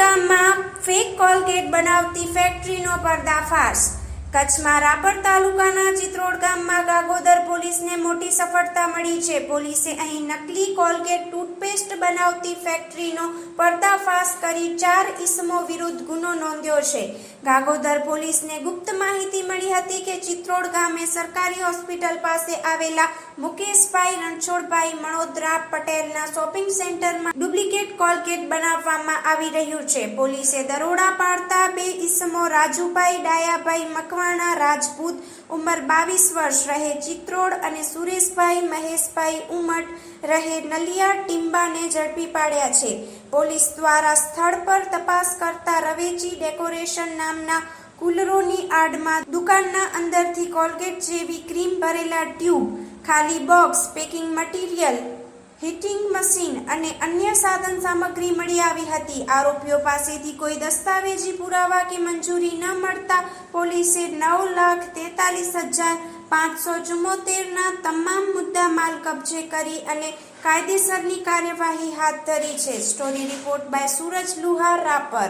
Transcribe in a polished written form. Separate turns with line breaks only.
ગામમાં fake Colgate બનાવતી ફેક્ટરીનો પર્દાફાશ। કચ્છમાં રાપર તાલુકાના ચિત્રોડ ગામમાં ગાગોદર પોલીસને મોટી સફળતા મળી છે। પોલીસે અહીં નકલી કોલગેટ ટૂથપેસ્ટ બનાવતી ફેક્ટરીનો પર્દાફાશ કરી 4 ઈસમો વિરુદ્ધ ગુનો નોંધ્યો છે। ગાગોદર પોલીસને ગુપ્ત માહિતી મળી હતી કે ચિત્રોડ ગામે સરકારી હોસ્પિટલ પાસે આવેલા મુકેશભાઈ રણછોડભાઈ મણોદરા પટેલના શોપિંગ સેન્ટરમાં ડુપ્લિકેટ કોલગેટ બનાવવામાં આવી રહ્યું છે। પોલીસે દરોડા પાડતા 2 ઈસમો રાજુભાઈ ડાયાભાઈ મકવાણા રાજપૂત ઉંમર 22 વર્ષ રહે ચિત્રોડ અને સુરેશભાઈ મહેશભાઈ ઉમટ રહે નલિયા ટીમ્બાને ઝડપી પાડ્યા છે। પોલીસ દ્વારા સ્થળ પર તપાસ કરતા રવેચી ડેકોરેશન નામના કુલરોની આડમાં દુકાનના અંદરથી કોલગેટ જેવી ક્રીમ ભરેલા ટ્યુબ, ખાલી box, packing material, heating machine અને અન્ય સાધન સામગ્રી મળી આવી હતી। આરોપીઓ પાસેથી કોઈ દસ્તાવેજી પુરાવા કે મંજૂરી ન મળતા પોલીસે 9,43,574ના તમામ મુદ્દા માલ કબજે કરી અને કાયદેસરની કાર્યવાહી હાથ ધરી છે। Story report by Suraj Luhar, Rapar.